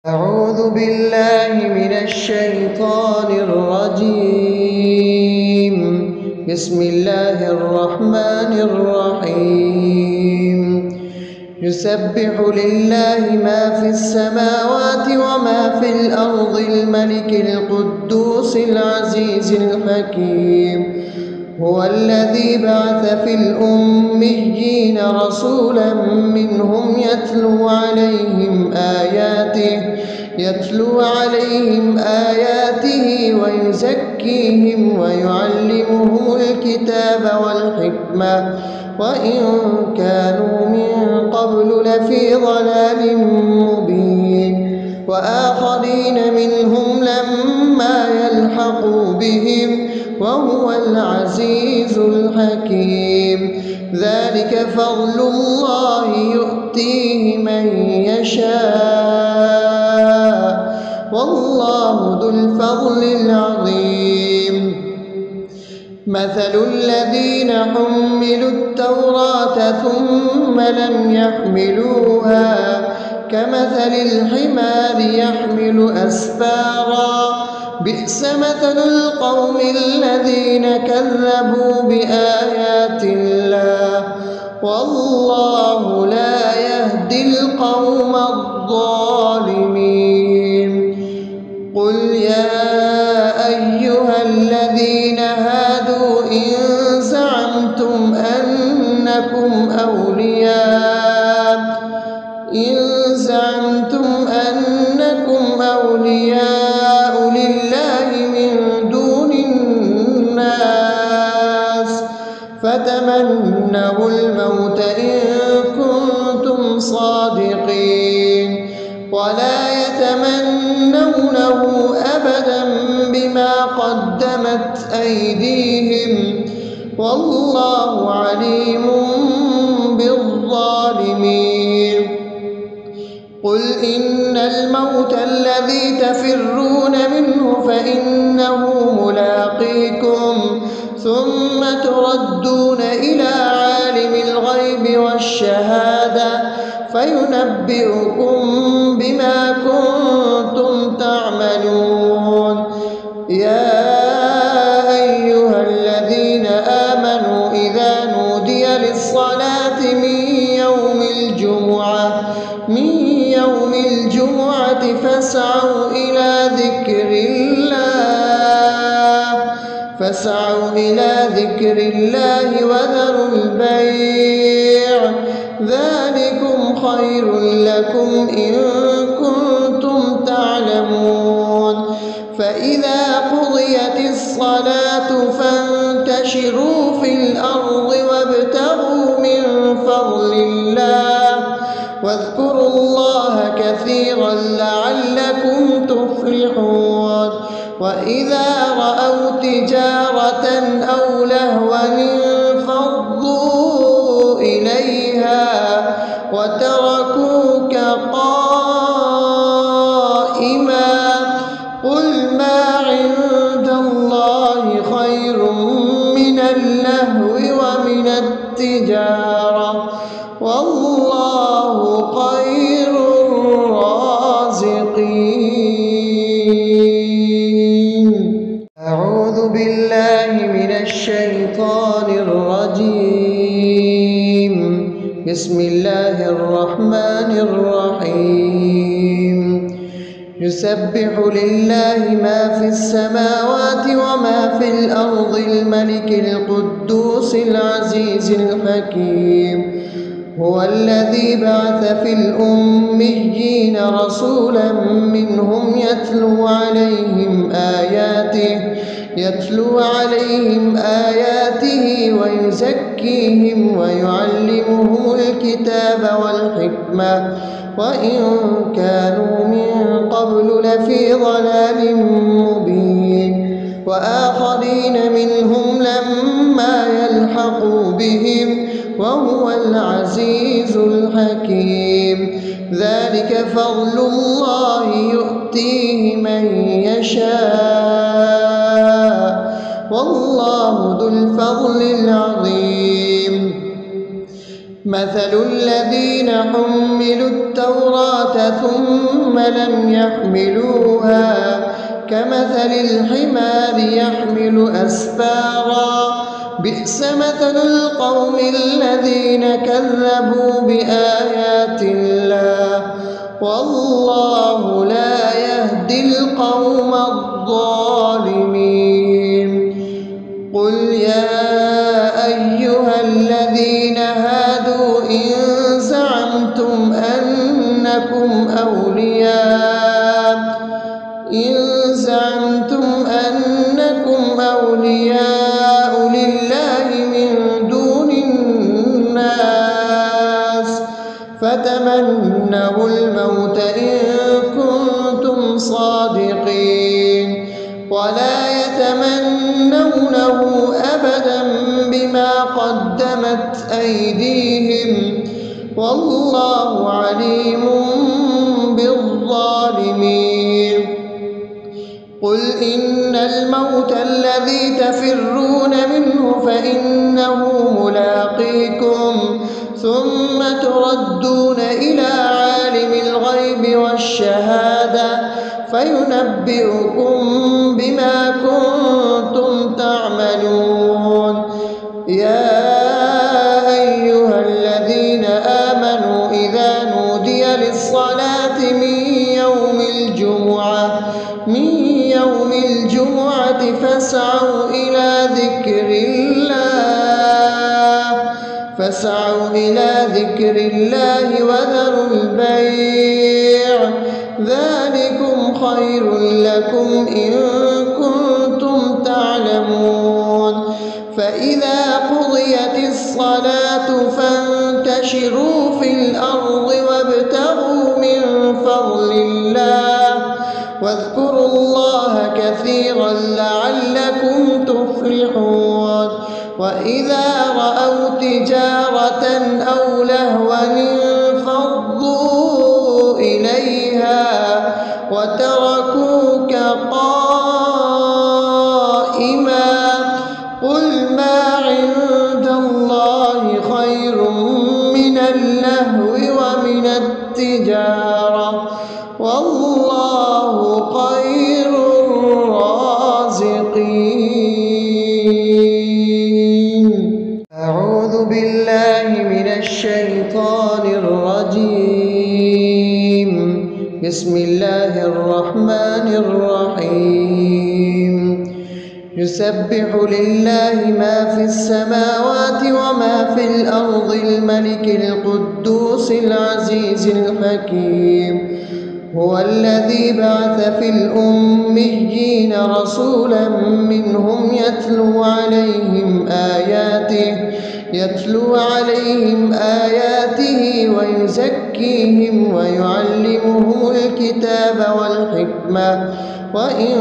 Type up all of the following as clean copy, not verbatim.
أعوذ بالله من الشيطان الرجيم. بسم الله الرحمن الرحيم. يسبح لله ما في السماوات وما في الأرض الملك القدوس العزيز الحكيم. هو الذي بعث في الأميين رسولا منهم يتلو عليهم آياته ويزكيهم ويعلمهم الكتاب والحكمة وإن كانوا من قبل لفي ضلال مبين. وآخرين منهم لما يلحقوا بهم وهو العزيز الحكيم. ذلك فضل الله يؤتيه من يشاء والله ذو الفضل العظيم. مثل الذين حملوا التوراة ثم لم يحملوها كمثل الحمار يحمل أسفارا بئس مثل القوم الذين كذبوا بآيات الله والله لا يهدي القوم الظالمين. قل يا أيها الذين هادوا إن زعمتم أنكم أولياء لله من دون الناس فتمنوا الموت إن كنتم صادقين ولا يتمنونه أبدا بما قدمت أيديهم والله عليم بالظالمين. قل إن الموت الذي تفرون منه فإنه ملاقيكم ثم تردون إلى عالم الغيب والشهادة فينبئكم بما كنتم تعملون. يا أيها الذين آمنوا إذا نودي للصلاة من يوم الجمعة فاسعوا إلى ذكر الله وذروا البيع ذلكم خير لكم إن كنتم تعلمون. فإذا قضيت الصلاة فانتشروا في الأرض وابتغوا من فضل الله واذكروا الله كثيرا لعلكم تفلحون. وإذا رأوا تجارة أو لهوا انفضوا إليها وتركوك قائما قل ما عند الله خير من اللهو ومن التجارة والله خير الرازقين. أعوذ بالله من الشيطان الرجيم. بسم الله الرحمن الرحيم. يسبح لله ما في السماوات وما في الأرض الملك القدوس العزيز الحكيم. هو الذي بعث في الأميين رسولا منهم يتلو عليهم آياته ويزكيهم ويعلمهم الكتاب والحكمة وإن كانوا من قبل لفي ضلال مبين. وآخرين منهم لما يلحقوا بهم وهو العزيز الحكيم. ذلك فضل الله يؤتيه من يشاء والله ذو الفضل العظيم. مثل الذين حملوا التوراة ثم لم يحملوها كمثل الحمار يحمل أسفارا بئس مثل القوم الذين كذبوا بآيات الله والله لا يهدي القوم الظالمين. قل يا أيها الذين هادوا إن زعمتم أنكم أولياء لله من دون الناس فتمنوا الموت إن كنتم صادقين ولا يتمنونه أبدا بما قدمت أيديهم والله عليم بالظالمين. قل إن الموت الذي تفرون منه فإنه ملاقيكم ثم تردون إلى عالم الغيب والشهادة فينبئكم بما كنتم تعملون. يا أيها الذين آمنوا إذا نودي للصلاة من يوم الجمعة فاسعوا إلى ذكر الله وذروا البيع ذلكم خير لكم إن كنتم تعلمون. فإذا قضيت الصلاة فانتشروا في الأرض وابتغوا من فضل الله واذكروا الله كثيرا لعلكم تفلحون. وإذا رأوا تجارة أو لهوا انفضوا إليها وتركوك قائما قل ما عند الله خير من اللهو ومن التجارة والله خير الرازقين. أعوذ بالله من الشيطان الرجيم. بسم الله الرحمن الرحيم. يسبح لله ما في السماوات وما في الأرض الملك القدوس العزيز الحكيم. هو الذي بعث في الأميين رسولا منهم يتلو عليهم آياته ويزكيهم ويعلمهم الكتاب والحكمة وإن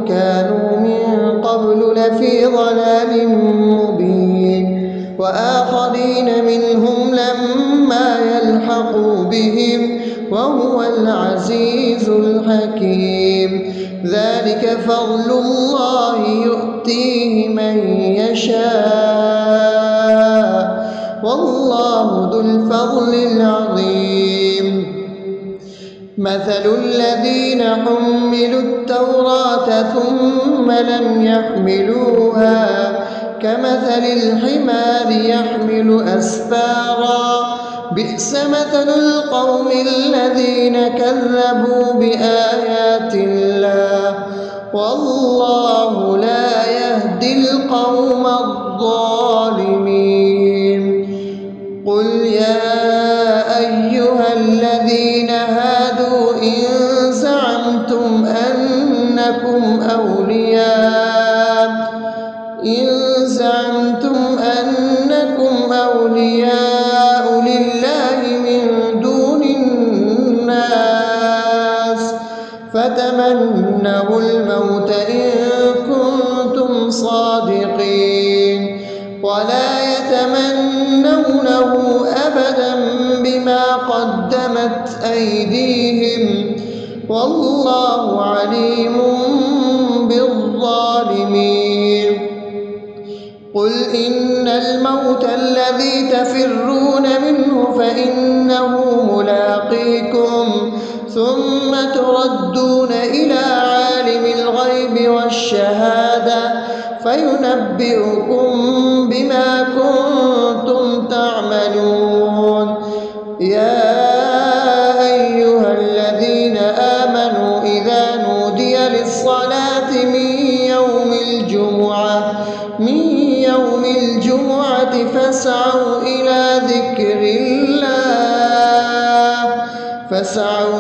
كانوا من قبل لفي ضلال مبين. وآخرين منهم لما يلحقوا بهم وهو العزيز الحكيم. ذلك فضل الله يؤتيه من يشاء والله ذو الفضل العظيم. مثل الذين حملوا التوراة ثم لم يحملوها كمثل الحمار يحمل أسفارا بئس مثل القوم الذين كذبوا بآيات الله والله لا يهدي القوم الظالمين. قل يا أيها الذين هادوا إن زعمتم أنكم أولياء لله من دون الناس فتمنوا الموت إن كنتم صادقين ولا يتمنونه أبدا بما قدمت أيديهم والله عليم بالظالمين. قل إن الموت الذي تفرون منه فإنه ملاقيكم ثم تردون إلى عالم الغيب والشهادة فينبئكم بما كنتم تعملون. يا أيها الذين آمنوا إذا نودي للصلاة من يوم الجمعة فاسعوا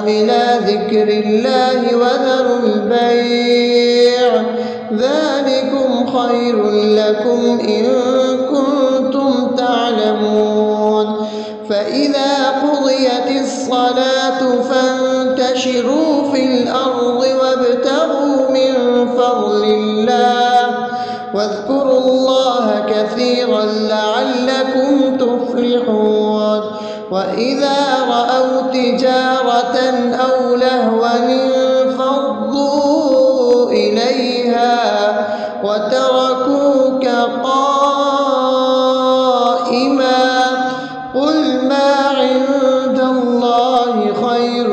إلى ذكر الله وذروا البيع ذلكم خير لكم إن كنتم تعلمون. فإذا قضيت الصلاة فانتشروا في الأرض وابتغوا من فضل الله واذكروا الله كثيرا لعلكم تفلحون. وإذا رأوا تجارة أو لهوا انفضوا إليها وتركوك قائما قل ما عند الله خير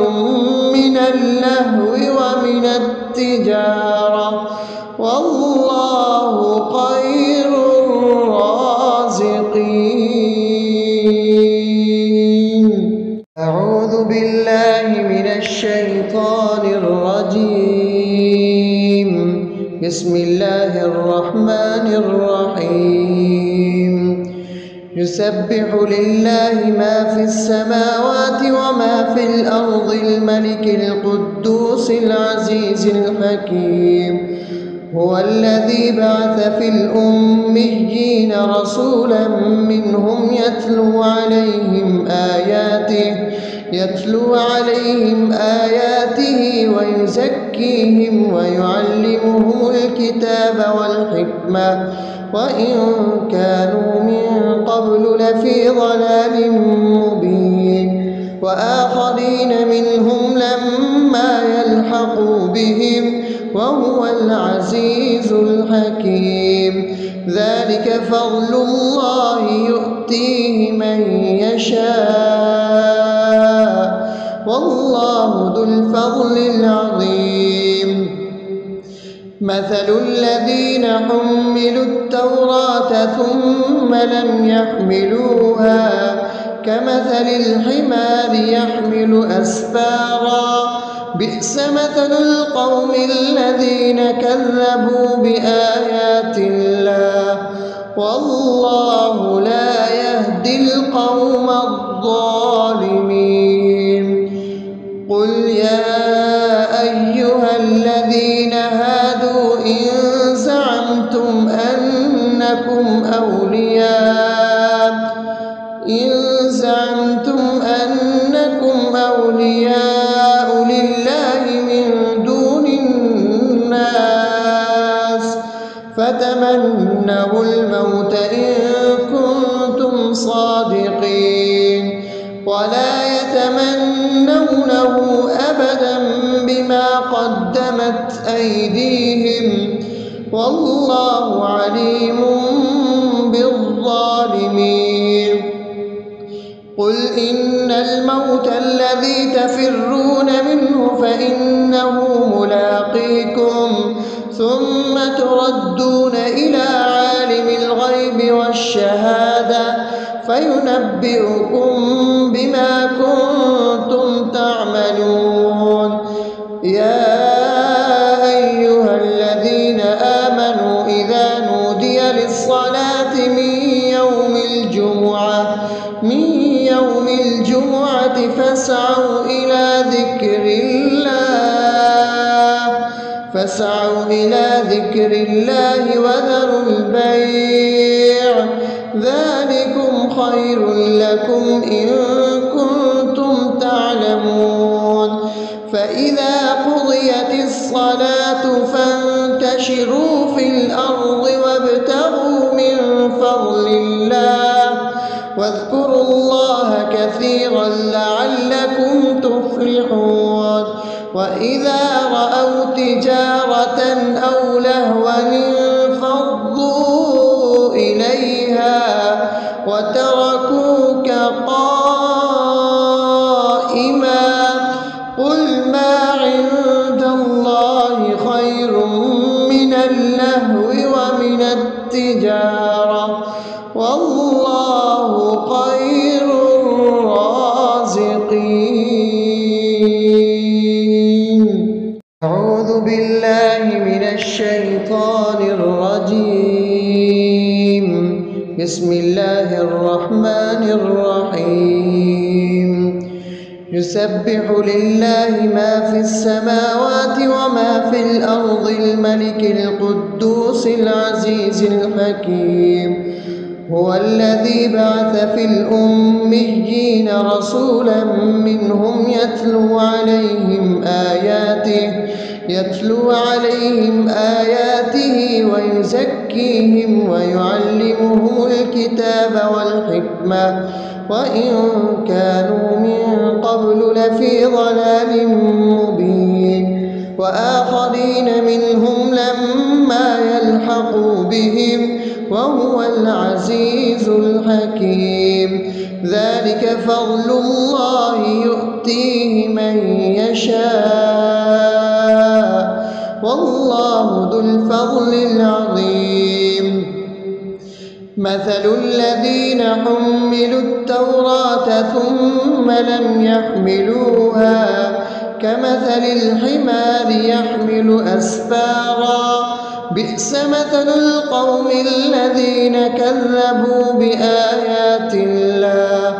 من اللهو ومن التجارة والله خير الرازقين. أعوذ بالله من الشيطان الرجيم. بسم الله الرحمن الرحيم. يسبح لله ما في السماوات وما في الأرض الملك القدوس العزيز الحكيم. هو الذي بعث في الأميين رسولا منهم يتلو عليهم آياته ويزكيهم ويعلمهم الكتاب والحكمة وإن كانوا من قبل لفي ضلال مبين. وآخرين منهم لما يلحقوا بهم وهو العزيز الحكيم. ذلك فضل الله يؤتيه من يشاء والله ذو الفضل العظيم. مثل الذين حملوا التوراة ثم لم يحملوها كمثل الحمار يحمل أسفارا بئس مثل القوم الذين كذبوا بآيات الله والله لا يهدي القوم الظالمين. قل يا أيها الذين هادوا إن زعمتم أنكم أولياء لله من دون الناس فتمنوا الموت إن كنتم صادقين ولا يتمنونه أبدا بما قدمت أيديهم والله عليم بالظالمين. قل إن الموت الذي تفرون منه فإنه ملاقيكم ثم تردون إلى عالم الغيب والشهادة فينبئكم بما كنتم تعملون. يا أيها الذين آمنوا إذا نودي للصلاة من يوم الجمعة فاسعوا إلى ذكر الله وذروا البيع ذلكم خير لكم إن كنتم تعلمون. فإذا قضيت الصلاة فانتشروا في الأرض وابتغوا من فضل الله واذكروا الله كثيرا لعلكم تفلحون. وإذا رأوا تجارة أو لهوا انفضوا إليها وتركوك قائما. قل ما عند الله خير من اللهو ومن التجارة والله خير الرازقين. أعوذ بالله من الشيطان الرجيم. بسم الله الرحمن الرحيم. يسبح لله ما في السماوات وما في الأرض الملك القدوس العزيز الحكيم. هو الذي بعث في الأميين رسولا منهم يتلو عليهم آياته ويزكيهم ويعلمهم الكتاب والحكمة وإن كانوا من قبل لفي ضلال مبين. وآخرين منهم لما يلحقوا بهم وهو العزيز الحكيم. ذلك فضل الله يؤتيه من يشاء والله ذو الفضل العظيم. مثل الذين حملوا التوراة ثم لم يحملوها كمثل الحمار يحمل أسفارا. بئس مثل القوم الذين كذبوا بآيات الله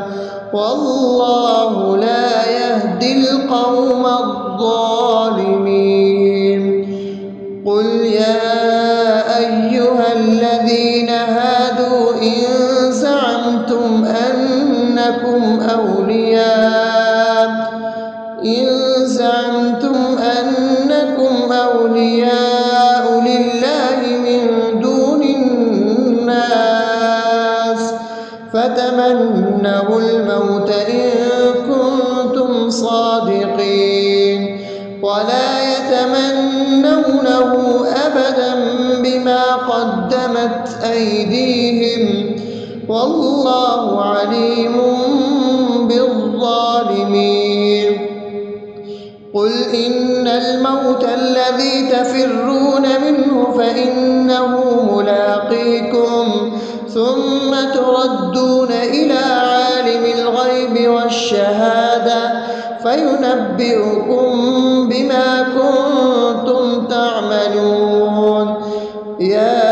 والله لا يهدي القوم الظالمين. قل يا أيها الذين هادوا إن زعمتم أنكم أولياء لله من دون الناس فتمنوا الموت إن كنتم صادقين ولا يتمنونه أبدا بما قدمت أيديهم والله عليم بالظالمين. قل إن الموت الذي تفرون منه فإنه ملاقيكم ثم تردون إلى عالم الغيب والشهادة فينبئكم بما كنتم تعملون. يا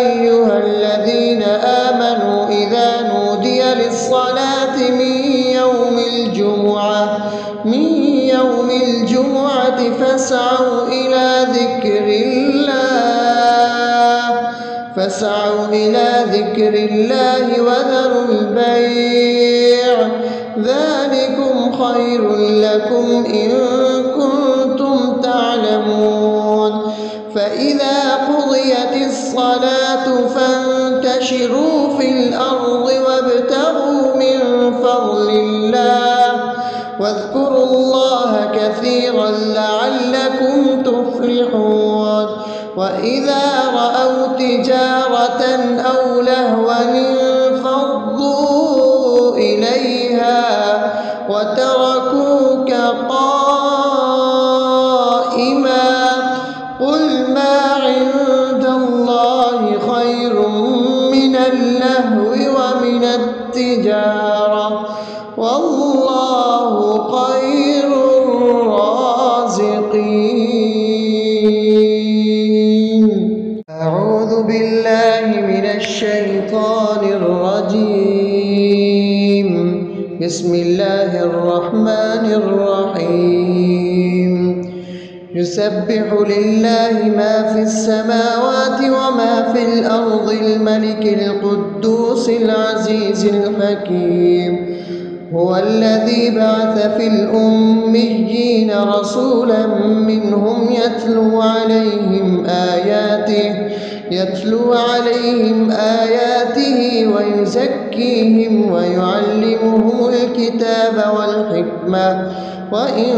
أيها الذين آمنوا إذا نودي للصلاة من يوم الجمعة فاسعوا إلى ذكر الله وذروا البيع ذلكم خير لكم إن كنتم تعلمون. فإذا قضيت الصلاة فانتشروا في الأرض وابتغوا من فضل الله واذكروا الله كثيرا لعلكم تفلحون. وإذا رأوا تجارة أو لهوا انفضوا إليها وتركوك قائما. قل ما عند الله خير من اللهو ومن التجارة والله خير الرازقين. أعوذ بالله من الشيطان الرجيم. بسم الله الرحمن الرحيم. يسبح لله ما في السماوات وما في الأرض الملك القدوس العزيز الحكيم. هو الذي بعث في الأميين رسولا منهم يتلو عليهم آياته ويزكيهم ويعلمهم الكتاب والحكمة وإن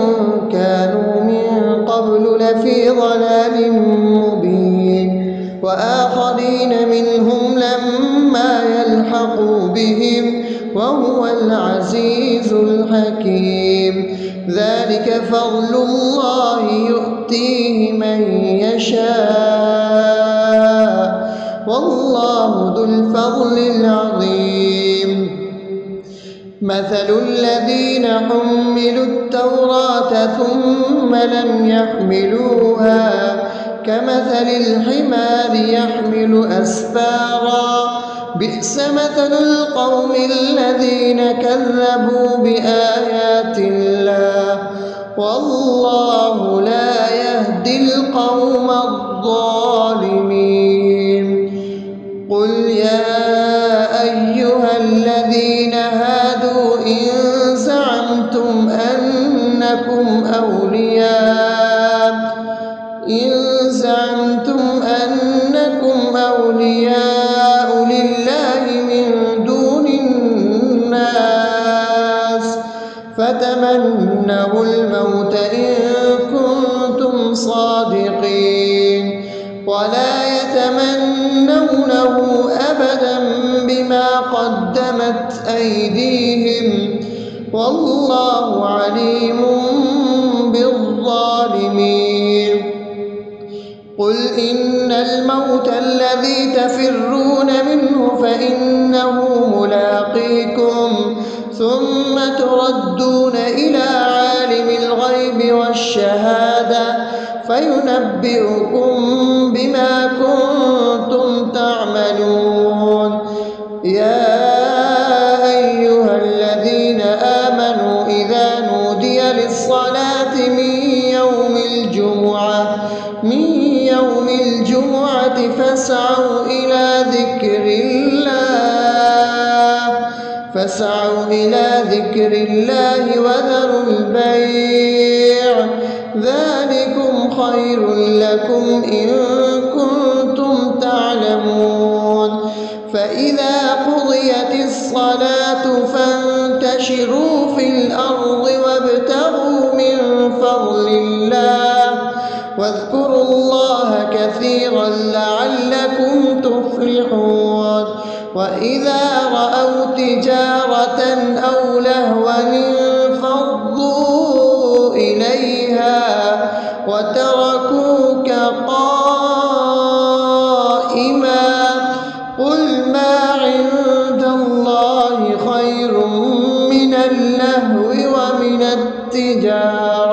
كانوا من قبل لفي ضلال مبين. وآخرين منهم لما ما يلحقوا بهم وهو العزيز الحكيم. ذلك فضل الله يؤتيه من يشاء والله ذو الفضل العظيم. مثل الذين حملوا التوراة ثم لم يحملوها كمثل الحمار يحمل أسفارا بئس مثل القوم الذين كذبوا بآيات الله والله لا يهدي القوم الظالمين. قل يا أيها الذين هادوا إن زعمتم أنكم أولياء لله من دون الناس فتمنوا الموت إن كنتم صادقين ولا يتمنونه أبدا بما قدمت أيديهم والله عليم بالظالمين. قل إن الموت الذي تفرون منه فإنه ملاقيكم ثم تردون إلى عالم الغيب والشهادة فينبئكم بما كنتم تعملون. يا أيها الذين آمنوا إذا نودي للصلاة من يوم الجمعة فاسعوا إلى ذكر الله وذروا البيع ذلكم خير لكم إن كنتم تعلمون. فإذا قضيت الصلاة فانتشروا في الأرض وابتغوا من فضل الله واذكروا الله كثيرا لعلكم تفلحون. وإذا رأوا تجارة أو لهوا انفضوا إليها وتركوك قائما قل ما عند الله خير من اللهو ومن التجارة